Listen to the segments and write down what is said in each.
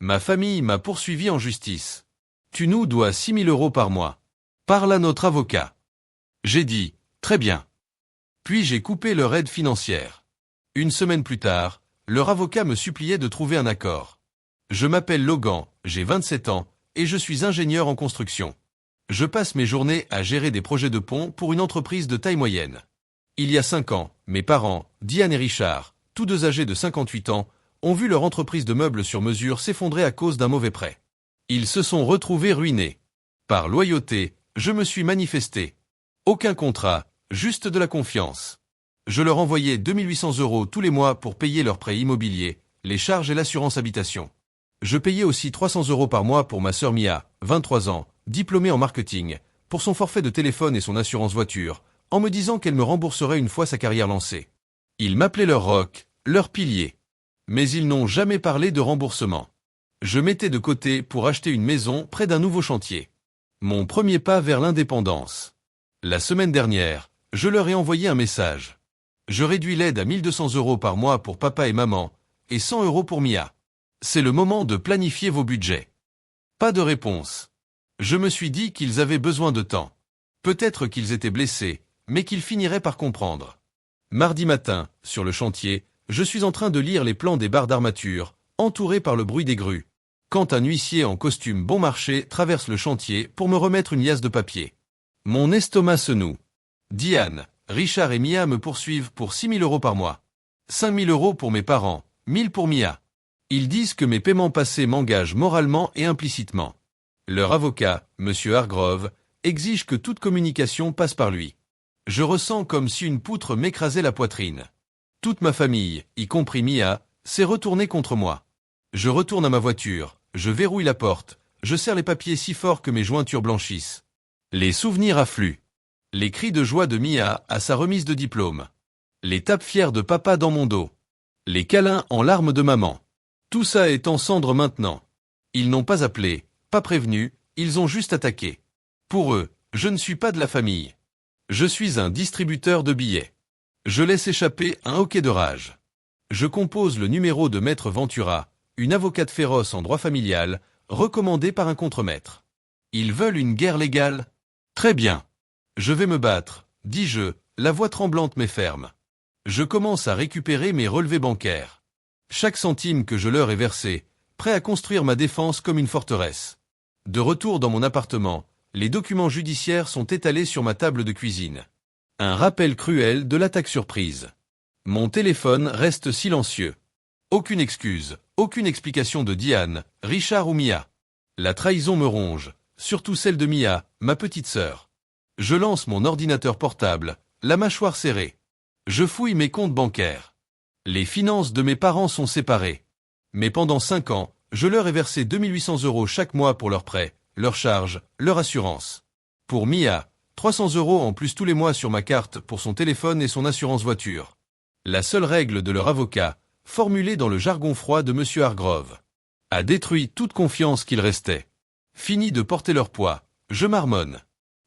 Ma famille m'a poursuivi en justice. Tu nous dois 6 000 € par mois. Parle à notre avocat. J'ai dit, très bien. Puis j'ai coupé leur aide financière. Une semaine plus tard, leur avocat me suppliait de trouver un accord. Je m'appelle Logan, j'ai 27 ans, et je suis ingénieur en construction. Je passe mes journées à gérer des projets de pont pour une entreprise de taille moyenne. Il y a 5 ans, mes parents, Diane et Richard, tous deux âgés de 58 ans, ont vu leur entreprise de meubles sur mesure s'effondrer à cause d'un mauvais prêt. Ils se sont retrouvés ruinés. Par loyauté, je me suis manifesté. Aucun contrat, juste de la confiance. Je leur envoyais 2 800 € tous les mois pour payer leurs prêts immobiliers, les charges et l'assurance habitation. Je payais aussi 300 € par mois pour ma sœur Mia, 23 ans, diplômée en marketing, pour son forfait de téléphone et son assurance voiture, en me disant qu'elle me rembourserait une fois sa carrière lancée. Ils m'appelaient leur roc, leur pilier. Mais ils n'ont jamais parlé de remboursement. Je mettais de côté pour acheter une maison près d'un nouveau chantier. Mon premier pas vers l'indépendance. La semaine dernière, je leur ai envoyé un message. Je réduis l'aide à 1 200 € par mois pour papa et maman, et 100 € pour Mia. C'est le moment de planifier vos budgets. Pas de réponse. Je me suis dit qu'ils avaient besoin de temps. Peut-être qu'ils étaient blessés, mais qu'ils finiraient par comprendre. Mardi matin, sur le chantier, je suis en train de lire les plans des barres d'armature, entouré par le bruit des grues, quand un huissier en costume bon marché traverse le chantier pour me remettre une liasse de papier. Mon estomac se noue. Diane, Richard et Mia me poursuivent pour 6 000 € par mois. 5 000 € pour mes parents, 1 000 pour Mia. Ils disent que mes paiements passés m'engagent moralement et implicitement. Leur avocat, M. Hargrove, exige que toute communication passe par lui. Je ressens comme si une poutre m'écrasait la poitrine. Toute ma famille, y compris Mia, s'est retournée contre moi. Je retourne à ma voiture, je verrouille la porte, je serre les papiers si fort que mes jointures blanchissent. Les souvenirs affluent. Les cris de joie de Mia à sa remise de diplôme. Les tapes fières de papa dans mon dos. Les câlins en larmes de maman. Tout ça est en cendres maintenant. Ils n'ont pas appelé, pas prévenu, ils ont juste attaqué. Pour eux, je ne suis pas de la famille. Je suis un distributeur de billets. Je laisse échapper un hoquet de rage. Je compose le numéro de Maître Ventura, une avocate féroce en droit familial, recommandée par un contremaître. Ils veulent une guerre légale? Très bien. Je vais me battre, dis-je, la voix tremblante mais ferme. Je commence à récupérer mes relevés bancaires. Chaque centime que je leur ai versé, prêt à construire ma défense comme une forteresse. De retour dans mon appartement, les documents judiciaires sont étalés sur ma table de cuisine. Un rappel cruel de l'attaque surprise. Mon téléphone reste silencieux. Aucune excuse, aucune explication de Diane, Richard ou Mia. La trahison me ronge, surtout celle de Mia, ma petite sœur. Je lance mon ordinateur portable, la mâchoire serrée. Je fouille mes comptes bancaires. Les finances de mes parents sont séparées. Mais pendant 5 ans, je leur ai versé 2 800 € chaque mois pour leurs prêts, leurs charges, leur assurance. Pour Mia, 300 € en plus tous les mois sur ma carte pour son téléphone et son assurance voiture. La seule règle de leur avocat, formulée dans le jargon froid de M. Hargrove, a détruit toute confiance qu'il restait. Fini de porter leur poids, je marmonne.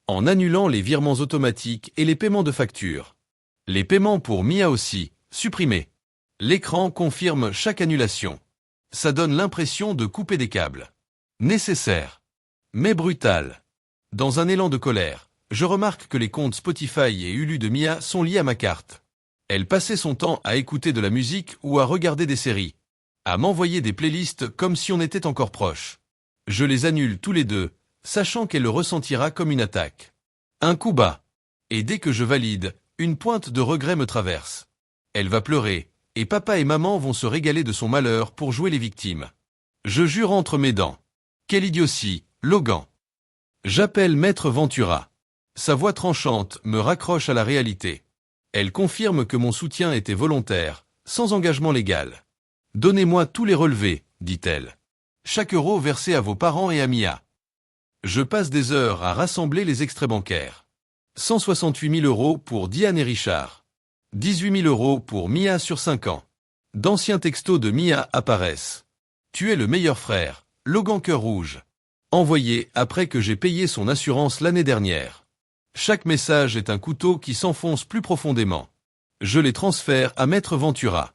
En annulant les virements automatiques et les paiements de factures. Les paiements pour Mia aussi, supprimés. L'écran confirme chaque annulation. Ça donne l'impression de couper des câbles. Nécessaire. Mais brutal. Dans un élan de colère, je remarque que les comptes Spotify et Hulu de Mia sont liés à ma carte. Elle passait son temps à écouter de la musique ou à regarder des séries. À m'envoyer des playlists comme si on était encore proches. Je les annule tous les deux, sachant qu'elle le ressentira comme une attaque. Un coup bas. Et dès que je valide, une pointe de regret me traverse. Elle va pleurer, et papa et maman vont se régaler de son malheur pour jouer les victimes. Je jure entre mes dents. Quelle idiotie, Logan. J'appelle Maître Ventura. Sa voix tranchante me raccroche à la réalité. Elle confirme que mon soutien était volontaire, sans engagement légal. Donnez-moi tous les relevés, dit-elle. Chaque euro versé à vos parents et à Mia. Je passe des heures à rassembler les extraits bancaires. 168 000 € pour Diane et Richard. 18 000 € pour Mia sur 5 ans. D'anciens textos de Mia apparaissent. Tu es le meilleur frère, Logan Cœur Rouge. Envoyé après que j'ai payé son assurance l'année dernière. Chaque message est un couteau qui s'enfonce plus profondément. Je les transfère à Maître Ventura.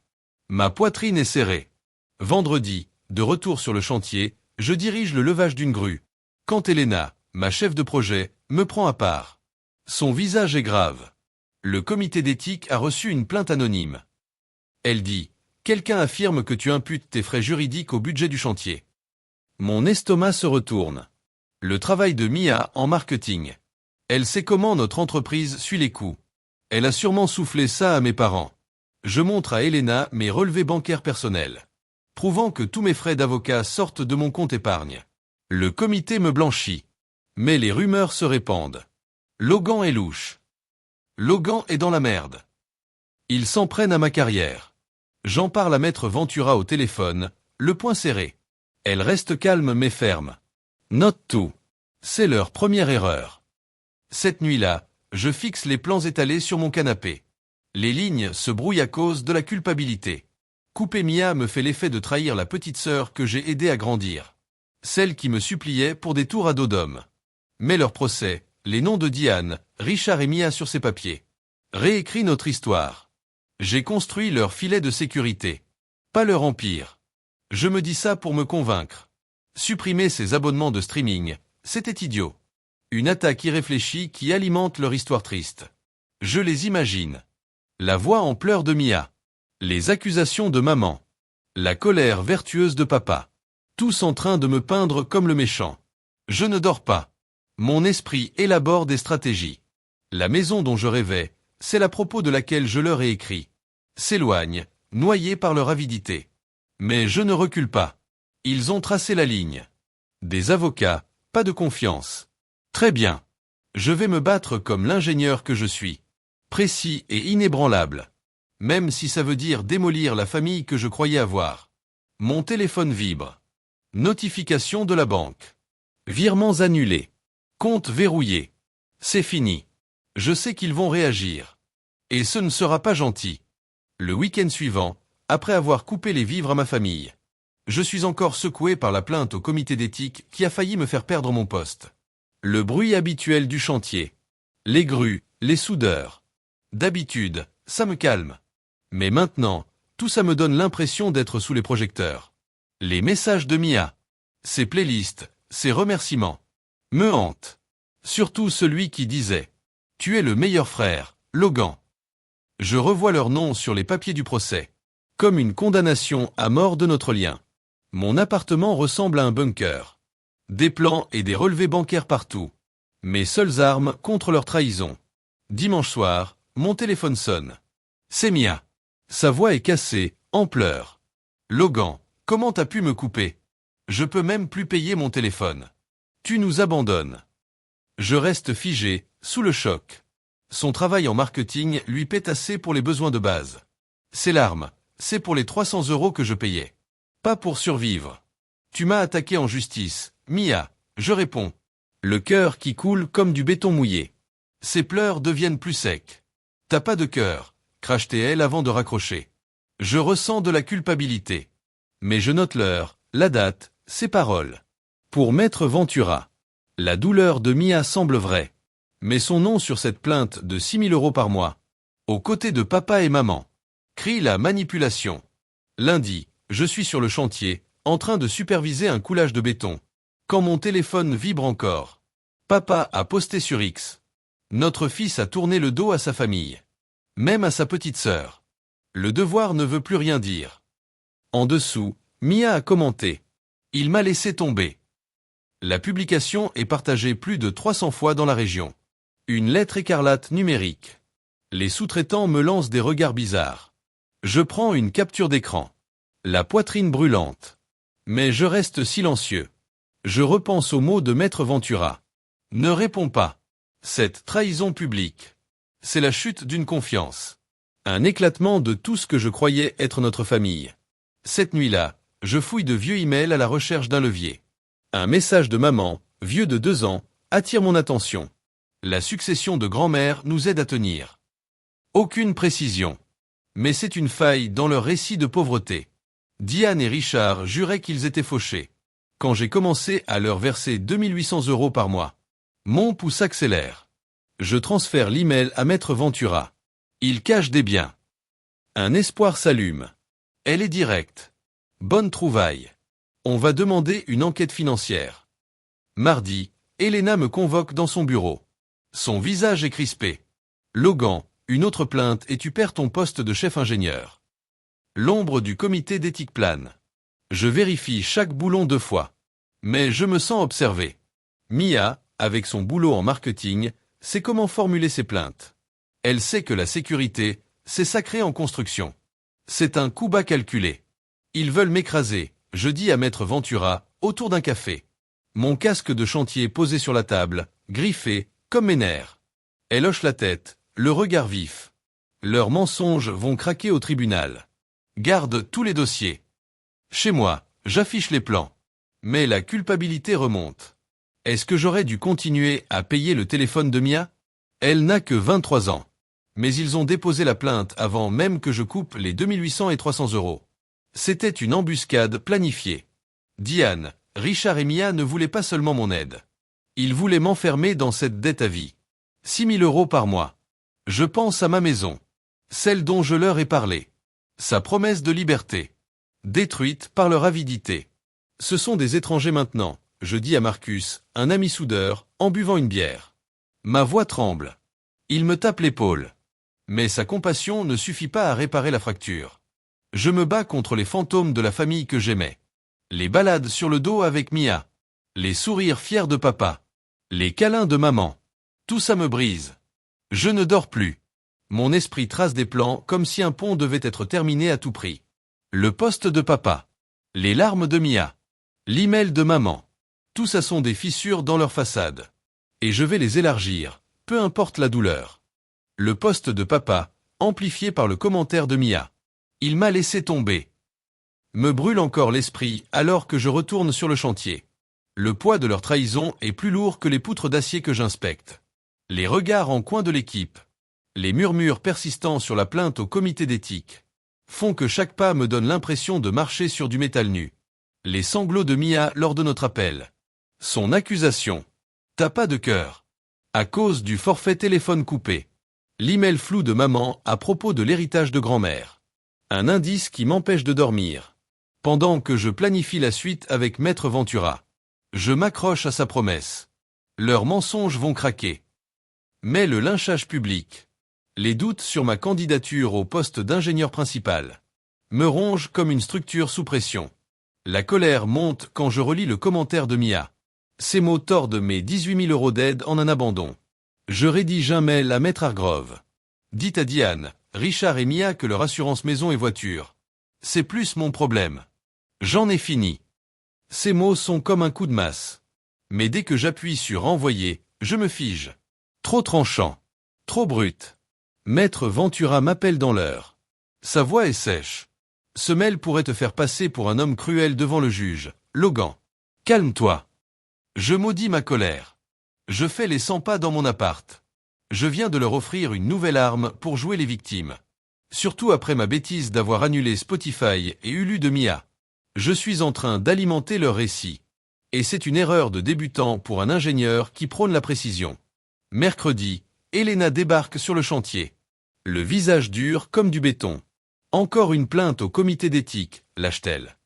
Ma poitrine est serrée. Vendredi, De retour sur le chantier, je dirige le levage d'une grue. Quand Elena, ma chef de projet, me prend à part. Son visage est grave. Le comité d'éthique a reçu une plainte anonyme. Elle dit « Quelqu'un affirme que tu imputes tes frais juridiques au budget du chantier. » Mon estomac se retourne. Le travail de Mia en marketing. Elle sait comment notre entreprise suit les coûts. Elle a sûrement soufflé ça à mes parents. Je montre à Elena mes relevés bancaires personnels, prouvant que tous mes frais d'avocat sortent de mon compte épargne. Le comité me blanchit. Mais les rumeurs se répandent. Logan est louche. Logan est dans la merde. Ils s'en prennent à ma carrière. J'en parle à Maître Ventura au téléphone, le poing serré. Elle reste calme mais ferme. Note tout. C'est leur première erreur. Cette nuit-là, je fixe les plans étalés sur mon canapé. Les lignes se brouillent à cause de la culpabilité. Couper Mia me fait l'effet de trahir la petite sœur que j'ai aidée à grandir. Celle qui me suppliait pour des tours à dos d'homme. Mais leur procès, les noms de Diane, Richard et Mia sur ces papiers. Réécrit notre histoire. J'ai construit leur filet de sécurité. Pas leur empire. Je me dis ça pour me convaincre. Supprimer ces abonnements de streaming, c'était idiot. Une attaque irréfléchie qui alimente leur histoire triste. Je les imagine. La voix en pleurs de Mia. Les accusations de maman. La colère vertueuse de papa. Tous en train de me peindre comme le méchant. Je ne dors pas. Mon esprit élabore des stratégies. La maison dont je rêvais, celle à propos de laquelle je leur ai écrit, s'éloigne, noyée par leur avidité. Mais je ne recule pas. Ils ont tracé la ligne. Des avocats, pas de confiance. Très bien. Je vais me battre comme l'ingénieur que je suis. Précis et inébranlable. Même si ça veut dire démolir la famille que je croyais avoir. Mon téléphone vibre. Notification de la banque. Virements annulés. Compte verrouillé. C'est fini. Je sais qu'ils vont réagir. Et ce ne sera pas gentil. Le week-end suivant, après avoir coupé les vivres à ma famille, je suis encore secoué par la plainte au comité d'éthique qui a failli me faire perdre mon poste. Le bruit habituel du chantier. Les grues, les soudeurs. D'habitude, ça me calme. Mais maintenant, tout ça me donne l'impression d'être sous les projecteurs. Les messages de Mia, ses playlists, ses remerciements, me hantent. Surtout celui qui disait « Tu es le meilleur frère, Logan ». Je revois leur nom sur les papiers du procès. Comme une condamnation à mort de notre lien. Mon appartement ressemble à un bunker. Des plans et des relevés bancaires partout. Mes seules armes contre leur trahison. Dimanche soir, mon téléphone sonne. C'est Mia. Sa voix est cassée, en pleurs. Logan, comment t'as pu me couper? Je peux même plus payer mon téléphone. Tu nous abandonnes. Je reste figé, sous le choc. Son travail en marketing lui paie assez pour les besoins de base. Ses larmes, c'est pour les 300 € que je payais. Pas pour survivre. Tu m'as attaqué en justice, Mia, je réponds. Le cœur qui coule comme du béton mouillé. Ses pleurs deviennent plus secs. T'as pas de cœur, crache-t-elle avant de raccrocher. Je ressens de la culpabilité. Mais je note l'heure, la date, ses paroles. Pour Maître Ventura. La douleur de Mia semble vraie. Mais son nom sur cette plainte de 6 000 € par mois. Aux côtés de papa et maman. Crie la manipulation. Lundi, je suis sur le chantier, en train de superviser un coulage de béton. Quand mon téléphone vibre encore. Papa a posté sur X. Notre fils a tourné le dos à sa famille. Même à sa petite sœur. Le devoir ne veut plus rien dire. En dessous, Mia a commenté. Il m'a laissé tomber. La publication est partagée plus de 300 fois dans la région. Une lettre écarlate numérique. Les sous-traitants me lancent des regards bizarres. Je prends une capture d'écran. La poitrine brûlante. Mais je reste silencieux. Je repense aux mots de Maître Ventura. Ne réponds pas. Cette trahison publique. C'est la chute d'une confiance. Un éclatement de tout ce que je croyais être notre famille. Cette nuit-là, je fouille de vieux emails à la recherche d'un levier. Un message de maman, vieux de 2 ans, attire mon attention. La succession de grand-mère nous aide à tenir. Aucune précision. Mais c'est une faille dans leur récit de pauvreté. Diane et Richard juraient qu'ils étaient fauchés. Quand j'ai commencé à leur verser 2800 € par mois, mon pouls s'accélère. Je transfère l'email à Maître Ventura. Il cache des biens. Un espoir s'allume. Elle est directe. Bonne trouvaille. On va demander une enquête financière. Mardi, Elena me convoque dans son bureau. Son visage est crispé. Logan, une autre plainte et tu perds ton poste de chef ingénieur. L'ombre du comité d'éthique plane. Je vérifie chaque boulon 2 fois. Mais je me sens observé. Mia, avec son boulot en marketing, sait comment formuler ses plaintes. Elle sait que la sécurité, c'est sacré en construction. C'est un coup bas calculé. Ils veulent m'écraser, je dis à Maître Ventura, autour d'un café. Mon casque de chantier posé sur la table, griffé, comme mes nerfs. Elle hoche la tête, le regard vif. Leurs mensonges vont craquer au tribunal. Garde tous les dossiers. Chez moi, j'affiche les plans. Mais la culpabilité remonte. Est-ce que j'aurais dû continuer à payer le téléphone de Mia? Elle n'a que 23 ans. Mais ils ont déposé la plainte avant même que je coupe les 2800 et 300 €. C'était une embuscade planifiée. Diane, Richard et Mia ne voulaient pas seulement mon aide. Ils voulaient m'enfermer dans cette dette à vie. 6 000 € par mois. Je pense à ma maison. Celle dont je leur ai parlé. Sa promesse de liberté. Détruite par leur avidité. Ce sont des étrangers maintenant, je dis à Marcus, un ami soudeur, en buvant une bière. Ma voix tremble. Il me tape l'épaule. Mais sa compassion ne suffit pas à réparer la fracture. Je me bats contre les fantômes de la famille que j'aimais. Les balades sur le dos avec Mia. Les sourires fiers de papa. Les câlins de maman. Tout ça me brise. Je ne dors plus. Mon esprit trace des plans comme si un pont devait être terminé à tout prix. Le poste de papa. Les larmes de Mia. L'email de maman. Tout ça sont des fissures dans leur façade. Et je vais les élargir, peu importe la douleur. Le poste de papa, amplifié par le commentaire de Mia. Il m'a laissé tomber. Me brûle encore l'esprit alors que je retourne sur le chantier. Le poids de leur trahison est plus lourd que les poutres d'acier que j'inspecte. Les regards en coin de l'équipe. Les murmures persistants sur la plainte au comité d'éthique. Font que chaque pas me donne l'impression de marcher sur du métal nu. Les sanglots de Mia lors de notre appel. Son accusation. T'as pas de cœur. À cause du forfait téléphone coupé. L'email flou de maman à propos de l'héritage de grand-mère. Un indice qui m'empêche de dormir. Pendant que je planifie la suite avec Maître Ventura. Je m'accroche à sa promesse. Leurs mensonges vont craquer. Mais le lynchage public. Les doutes sur ma candidature au poste d'ingénieur principal. Me rongent comme une structure sous pression. La colère monte quand je relis le commentaire de Mia. Ces mots tordent mes 18 000 € d'aide en un abandon. Je rédige un mail à Maître Hargrove. Dites à Diane, Richard et Mia que leur assurance maison et voiture. C'est plus mon problème. J'en ai fini. Ces mots sont comme un coup de masse. Mais dès que j'appuie sur envoyer, je me fige. Trop tranchant. Trop brut. Maître Ventura m'appelle dans l'heure. Sa voix est sèche. Ce mail pourrait te faire passer pour un homme cruel devant le juge. Logan. Calme-toi. Je maudis ma colère. Je fais les 100 pas dans mon appart. Je viens de leur offrir une nouvelle arme pour jouer les victimes. Surtout après ma bêtise d'avoir annulé Spotify et Hulu de Mia. Je suis en train d'alimenter leur récit. Et c'est une erreur de débutant pour un ingénieur qui prône la précision. Mercredi, Elena débarque sur le chantier. Le visage dur comme du béton. Encore une plainte au comité d'éthique, lâche-t-elle.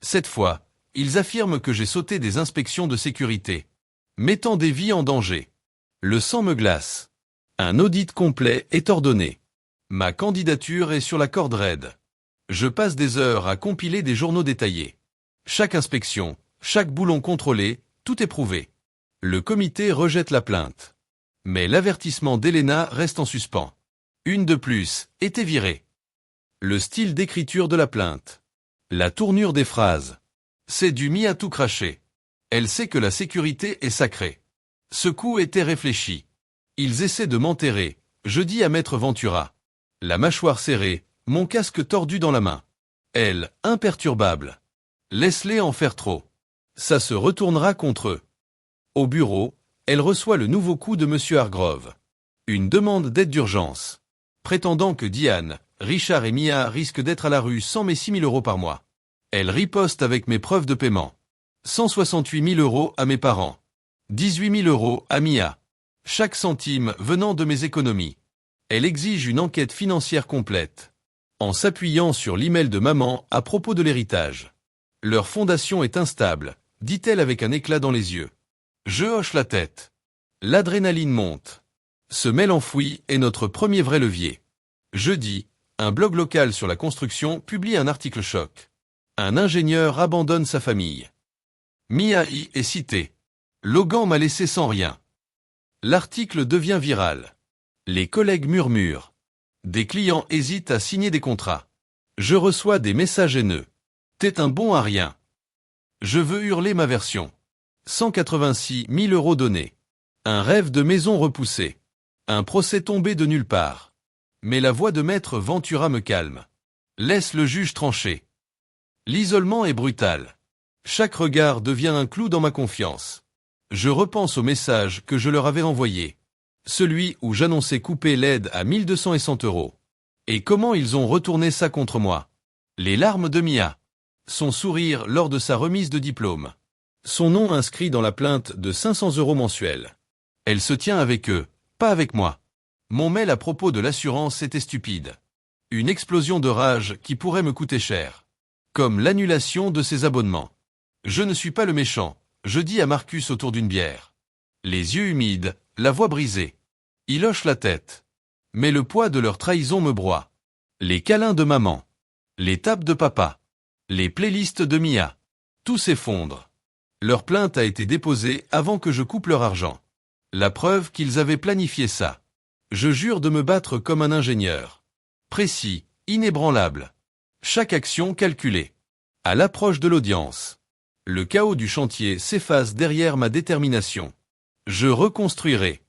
Cette fois, ils affirment que j'ai sauté des inspections de sécurité, mettant des vies en danger. Le sang me glace. Un audit complet est ordonné. Ma candidature est sur la corde raide. Je passe des heures à compiler des journaux détaillés. Chaque inspection, chaque boulon contrôlé, tout est prouvé. Le comité rejette la plainte. Mais l'avertissement d'Elena reste en suspens. Une de plus, était virée. Le style d'écriture de la plainte. La tournure des phrases. C'est du Mia tout craché. Elle sait que la sécurité est sacrée. Ce coup était réfléchi. Ils essaient de m'enterrer, je dis à Maître Ventura. La mâchoire serrée, mon casque tordu dans la main. Elle, imperturbable. Laisse-les en faire trop. Ça se retournera contre eux. Au bureau, elle reçoit le nouveau coup de M. Hargrove. Une demande d'aide d'urgence. Prétendant que Diane, Richard et Mia risquent d'être à la rue sans mes 6 000 € par mois. Elle riposte avec mes preuves de paiement. 168 000 € à mes parents. 18 000 € à Mia. Chaque centime venant de mes économies. Elle exige une enquête financière complète. En s'appuyant sur l'email de maman à propos de l'héritage. Leur fondation est instable, dit-elle avec un éclat dans les yeux. Je hoche la tête. L'adrénaline monte. Ce mail enfoui est notre premier vrai levier. Jeudi, un blog local sur la construction publie un article choc. Un ingénieur abandonne sa famille. Mia y est cité. Logan m'a laissé sans rien. L'article devient viral. Les collègues murmurent. Des clients hésitent à signer des contrats. Je reçois des messages haineux. T'es un bon à rien. Je veux hurler ma version. 186 000 € donnés. Un rêve de maison repoussé. Un procès tombé de nulle part. Mais la voix de maître Ventura me calme. Laisse le juge trancher. L'isolement est brutal. Chaque regard devient un clou dans ma confiance. Je repense au message que je leur avais envoyé. Celui où j'annonçais couper l'aide à 1200 €. Et comment ils ont retourné ça contre moi. Les larmes de Mia. Son sourire lors de sa remise de diplôme. Son nom inscrit dans la plainte de 500 € mensuels. Elle se tient avec eux, pas avec moi. Mon mail à propos de l'assurance était stupide. Une explosion de rage qui pourrait me coûter cher. Comme l'annulation de ses abonnements. Je ne suis pas le méchant, je dis à Marcus autour d'une bière. Les yeux humides, la voix brisée. Il hoche la tête. Mais le poids de leur trahison me broie. Les câlins de maman. Les tapes de papa. Les playlists de Mia. Tout s'effondre. Leur plainte a été déposée avant que je coupe leur argent. La preuve qu'ils avaient planifié ça. Je jure de me battre comme un ingénieur. Précis, inébranlable. Chaque action calculée. À l'approche de l'audience. Le chaos du chantier s'efface derrière ma détermination. Je reconstruirai.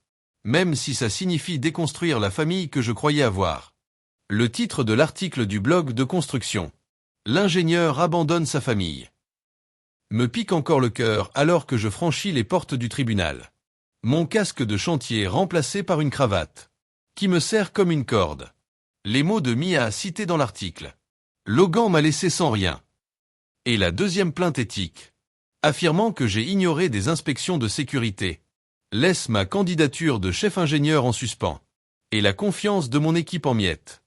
Même si ça signifie déconstruire la famille que je croyais avoir. Le titre de l'article du blog de construction. L'ingénieur abandonne sa famille. Me pique encore le cœur alors que je franchis les portes du tribunal. Mon casque de chantier remplacé par une cravate. Qui me sert comme une corde. Les mots de Mia cités dans l'article. Logan m'a laissé sans rien. Et la deuxième plainte éthique. Affirmant que j'ai ignoré des inspections de sécurité. Laisse ma candidature de chef ingénieur en suspens. Et la confiance de mon équipe en miettes.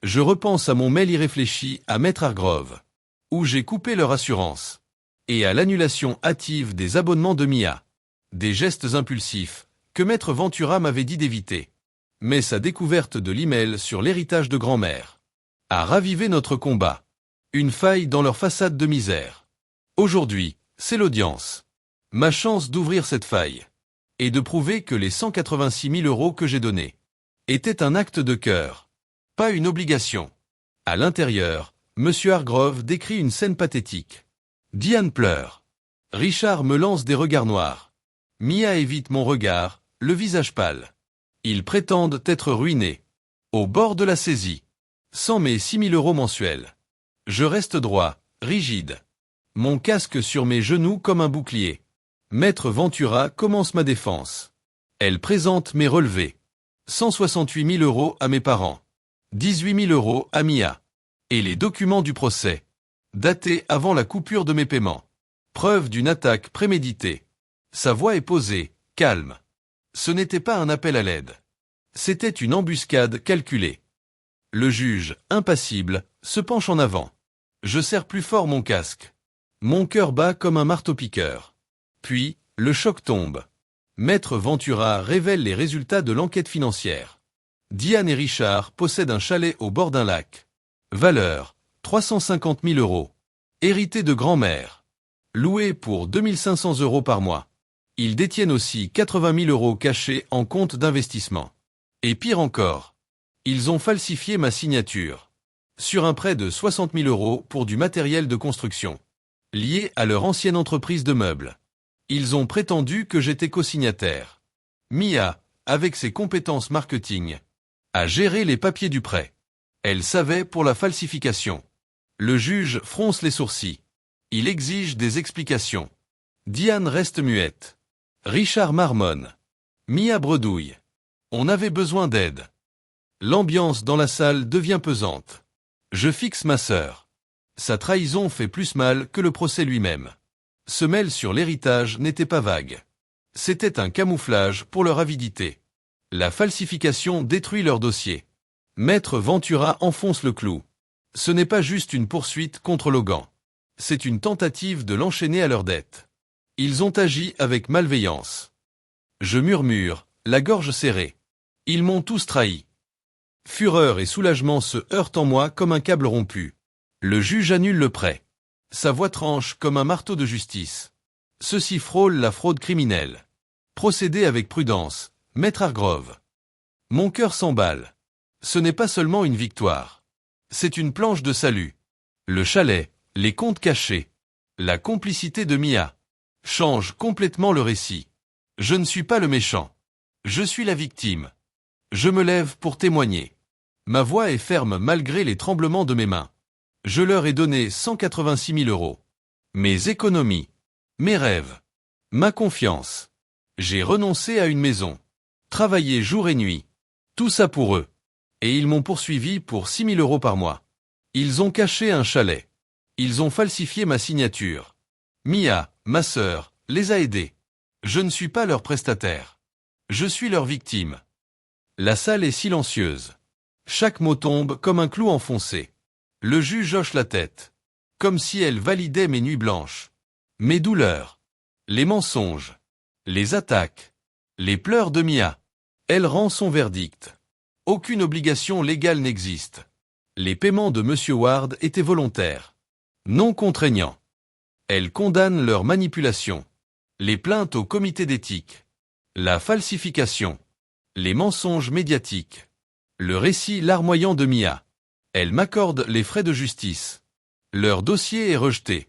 Je repense à mon mail irréfléchi à Maître Hargrove. Où j'ai coupé leur assurance. Et à l'annulation hâtive des abonnements de Mia. Des gestes impulsifs, que Maître Ventura m'avait dit d'éviter. Mais sa découverte de l'email sur l'héritage de grand-mère. A ravivé notre combat. Une faille dans leur façade de misère. Aujourd'hui, c'est l'audience. Ma chance d'ouvrir cette faille. Et de prouver que les 186 000 € que j'ai donnés. Étaient un acte de cœur. Pas une obligation. À l'intérieur, Monsieur Hargrove décrit une scène pathétique. Diane pleure. Richard me lance des regards noirs. Mia évite mon regard, le visage pâle. Ils prétendent être ruinés. Au bord de la saisie. Sans mes 6 000 € mensuels. Je reste droit, rigide. Mon casque sur mes genoux comme un bouclier. Maître Ventura commence ma défense. Elle présente mes relevés. 168 000 € à mes parents. 18 000 € à Mia. Et les documents du procès. Datés avant la coupure de mes paiements. Preuve d'une attaque préméditée. Sa voix est posée, calme. Ce n'était pas un appel à l'aide. C'était une embuscade calculée. Le juge, impassible, se penche en avant. Je serre plus fort mon casque. Mon cœur bat comme un marteau-piqueur. Puis, le choc tombe. Maître Ventura révèle les résultats de l'enquête financière. Diane et Richard possèdent un chalet au bord d'un lac. Valeur, 350 000 €. Hérité de grand-mère. Loué pour 2 500 € par mois. Ils détiennent aussi 80 000 € cachés en compte d'investissement. Et pire encore, ils ont falsifié ma signature. Sur un prêt de 60 000 € pour du matériel de construction. Lié à leur ancienne entreprise de meubles. Ils ont prétendu que j'étais co-signataire. Mia, avec ses compétences marketing, a géré les papiers du prêt. Elle savait pour la falsification. Le juge fronce les sourcils. Il exige des explications. Diane reste muette. Richard marmonne. Mia bredouille. On avait besoin d'aide. L'ambiance dans la salle devient pesante. Je fixe ma sœur. Sa trahison fait plus mal que le procès lui-même. Ce mail sur l'héritage n'était pas vague. C'était un camouflage pour leur avidité. La falsification détruit leur dossier. Maître Ventura enfonce le clou. Ce n'est pas juste une poursuite contre Logan. C'est une tentative de l'enchaîner à leur dette. Ils ont agi avec malveillance. Je murmure, la gorge serrée. Ils m'ont tous trahi. Fureur et soulagement se heurtent en moi comme un câble rompu. Le juge annule le prêt. Sa voix tranche comme un marteau de justice. Ceci frôle la fraude criminelle. Procédez avec prudence, maître Hargrove. Mon cœur s'emballe. Ce n'est pas seulement une victoire. C'est une planche de salut. Le chalet, les comptes cachés, la complicité de Mia change complètement le récit. Je ne suis pas le méchant. Je suis la victime. Je me lève pour témoigner. Ma voix est ferme malgré les tremblements de mes mains. Je leur ai donné 186 000 euros. Mes économies, mes rêves, ma confiance. J'ai renoncé à une maison. Travaillé jour et nuit. Tout ça pour eux. Et ils m'ont poursuivi pour 6 000 euros par mois. Ils ont caché un chalet. Ils ont falsifié ma signature. Mia, ma sœur, les a aidés. Je ne suis pas leur prestataire. Je suis leur victime. La salle est silencieuse. Chaque mot tombe comme un clou enfoncé. Le juge hoche la tête. Comme si elle validait mes nuits blanches. Mes douleurs. Les mensonges. Les attaques. Les pleurs de Mia. Elle rend son verdict. Aucune obligation légale n'existe. Les paiements de M. Ward étaient volontaires. Non contraignants. Elle condamne leur manipulation. Les plaintes au comité d'éthique. La falsification. Les mensonges médiatiques. Le récit larmoyant de Mia. Elle m'accorde les frais de justice. Leur dossier est rejeté.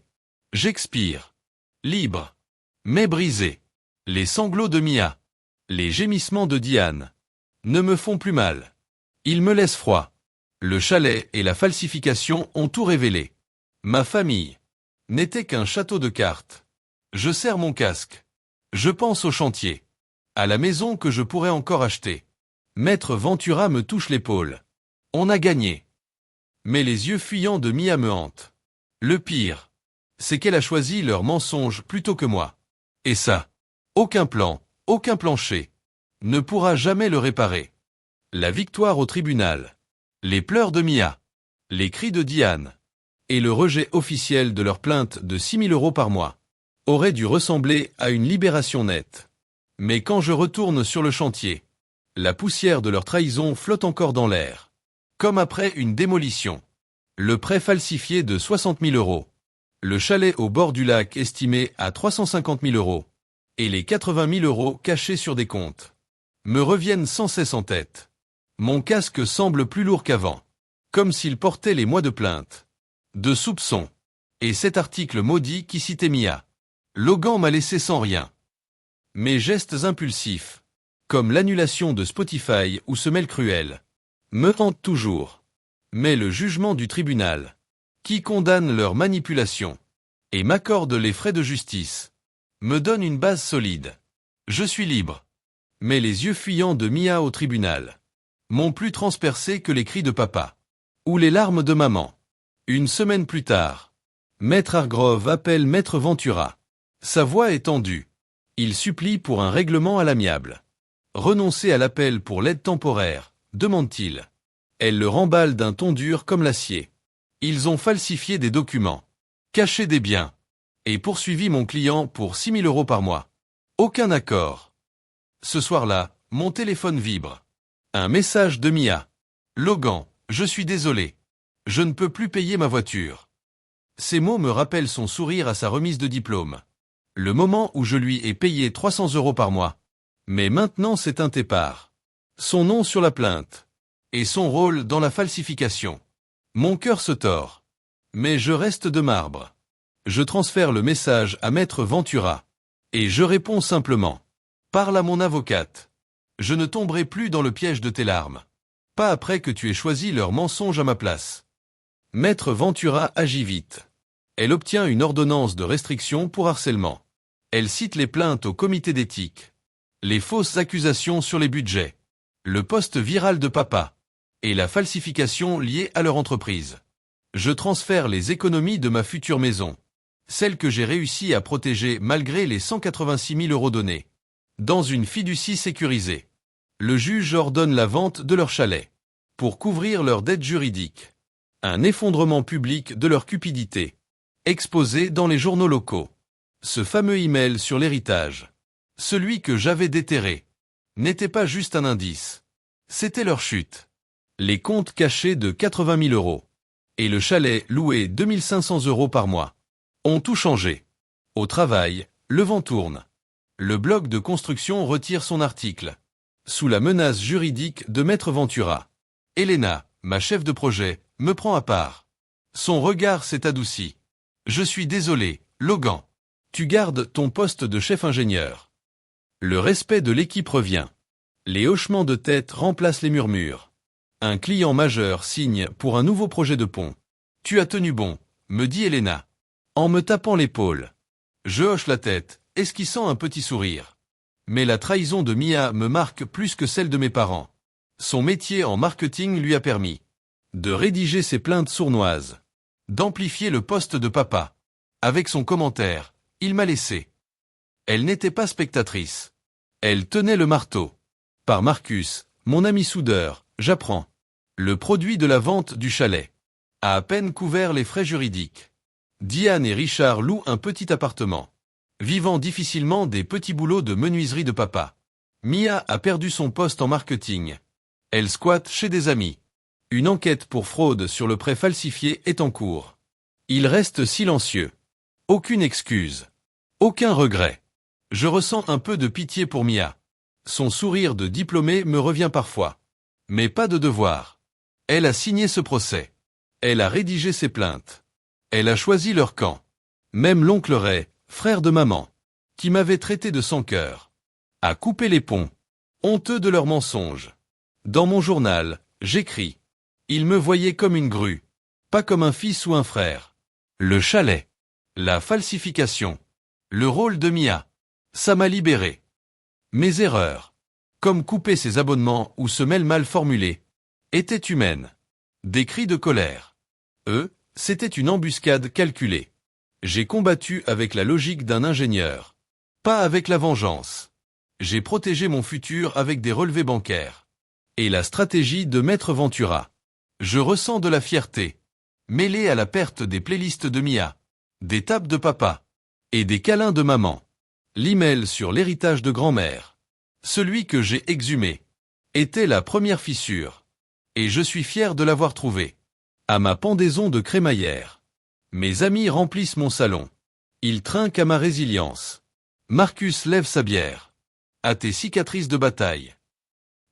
J'expire. Libre. Mais brisé. Les sanglots de Mia. Les gémissements de Diane. Ne me font plus mal. Ils me laissent froid. Le chalet et la falsification ont tout révélé. Ma famille n'était qu'un château de cartes. Je serre mon casque. Je pense au chantier. À la maison que je pourrais encore acheter. Maître Ventura me touche l'épaule. On a gagné. Mais les yeux fuyants de Mia me hantent. Le pire, c'est qu'elle a choisi leur mensonge plutôt que moi. Et ça, aucun plan, aucun plancher, ne pourra jamais le réparer. La victoire au tribunal, les pleurs de Mia, les cris de Diane, et le rejet officiel de leur plainte de 6 000 euros par mois, auraient dû ressembler à une libération nette. Mais quand je retourne sur le chantier, la poussière de leur trahison flotte encore dans l'air. Comme après une démolition. Le prêt falsifié de 60 000 euros. Le chalet au bord du lac estimé à 350 000 euros. Et les 80 000 euros cachés sur des comptes. Me reviennent sans cesse en tête. Mon casque semble plus lourd qu'avant. Comme s'il portait les mois de plainte. De soupçons. Et cet article maudit qui citait Mia. Logan m'a laissé sans rien. Mes gestes impulsifs, comme l'annulation de Spotify ou Semelle Cruelle, me hantent toujours. Mais le jugement du tribunal, qui condamne leur manipulation, et m'accorde les frais de justice, me donne une base solide. Je suis libre. Mais les yeux fuyants de Mia au tribunal m'ont plus transpercé que les cris de papa. Ou les larmes de maman. Une semaine plus tard, Maître Hargrove appelle Maître Ventura. Sa voix est tendue. Il supplie pour un règlement à l'amiable. Renoncer à l'appel pour l'aide temporaire, demande-t-il. Elle le remballe d'un ton dur comme l'acier. Ils ont falsifié des documents, caché des biens, et poursuivi mon client pour 6 000 euros par mois. Aucun accord. Ce soir-là, mon téléphone vibre. Un message de Mia. Logan, je suis désolé. Je ne peux plus payer ma voiture. Ces mots me rappellent son sourire à sa remise de diplôme. Le moment où je lui ai payé 300 euros par mois. Mais maintenant c'est un tépar. Son nom sur la plainte. Et son rôle dans la falsification. Mon cœur se tord. Mais je reste de marbre. Je transfère le message à Maître Ventura. Et je réponds simplement. Parle à mon avocate. Je ne tomberai plus dans le piège de tes larmes. Pas après que tu aies choisi leur mensonge à ma place. Maître Ventura agit vite. Elle obtient une ordonnance de restriction pour harcèlement. Elle cite les plaintes au comité d'éthique. Les fausses accusations sur les budgets. Le post viral de papa. Et la falsification liée à leur entreprise. Je transfère les économies de ma future maison. Celle que j'ai réussi à protéger malgré les 186 000 euros donnés. Dans une fiducie sécurisée. Le juge ordonne la vente de leur chalet. Pour couvrir leurs dettes juridiques. Un effondrement public de leur cupidité. exposé dans les journaux locaux. Ce fameux email sur l'héritage, celui que j'avais déterré, n'était pas juste un indice. C'était leur chute. Les comptes cachés de 80 000 euros. Et le chalet loué 2500 € par mois. Ont tout changé. Au travail, le vent tourne. Le bloc de construction retire son article. Sous la menace juridique de Maître Ventura. Elena, ma chef de projet, me prend à part. Son regard s'est adouci. Je suis désolé, Logan. Tu gardes ton poste de chef ingénieur. Le respect de l'équipe revient. Les hochements de tête remplacent les murmures. Un client majeur signe pour un nouveau projet de pont. Tu as tenu bon, me dit Elena, en me tapant l'épaule. Je hoche la tête, esquissant un petit sourire. Mais la trahison de Mia me marque plus que celle de mes parents. Son métier en marketing lui a permis de rédiger ses plaintes sournoises, d'amplifier le poste de papa. Avec son commentaire, il m'a laissé. Elle n'était pas spectatrice. Elle tenait le marteau. Par Marcus, mon ami soudeur, j'apprends. Le produit de la vente du chalet a à peine couvert les frais juridiques. Diane et Richard louent un petit appartement, vivant difficilement des petits boulots de menuiserie de papa. Mia a perdu son poste en marketing. Elle squatte chez des amis. Une enquête pour fraude sur le prêt falsifié est en cours. Il reste silencieux. Aucune excuse. Aucun regret. Je ressens un peu de pitié pour Mia. Son sourire de diplômée me revient parfois. Mais pas de devoir. Elle a signé ce procès. Elle a rédigé ses plaintes. Elle a choisi leur camp. Même l'oncle Ray, frère de maman, qui m'avait traité de sans cœur, a coupé les ponts, honteux de leurs mensonges. Dans mon journal, j'écris. Il me voyait comme une grue, pas comme un fils ou un frère. Le chalet. La falsification. Le rôle de Mia. Ça m'a libéré. Mes erreurs, comme couper ses abonnements ou se mail mal formulé, étaient humaines. Des cris de colère. C'était une embuscade calculée. J'ai combattu avec la logique d'un ingénieur. Pas avec la vengeance. J'ai protégé mon futur avec des relevés bancaires. Et la stratégie de Maître Ventura. Je ressens de la fierté, mêlée à la perte des playlists de Mia, des tapes de papa, et des câlins de maman. L'email sur l'héritage de grand-mère, celui que j'ai exhumé, était la première fissure. Et je suis fier de l'avoir trouvé. À ma pendaison de crémaillère. Mes amis remplissent mon salon. Ils trinquent à ma résilience. Marcus lève sa bière. À tes cicatrices de bataille.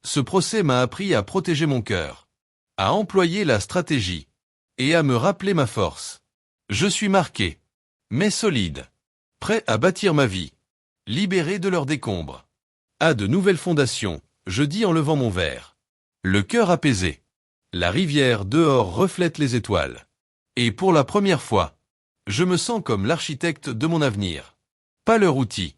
Ce procès m'a appris à protéger mon cœur, à employer la stratégie, et à me rappeler ma force. Je suis marqué, mais solide, prêt à bâtir ma vie, libéré de leurs décombres. À de nouvelles fondations, je dis en levant mon verre. Le cœur apaisé. La rivière dehors reflète les étoiles. Et pour la première fois, je me sens comme l'architecte de mon avenir. Pas leur outil.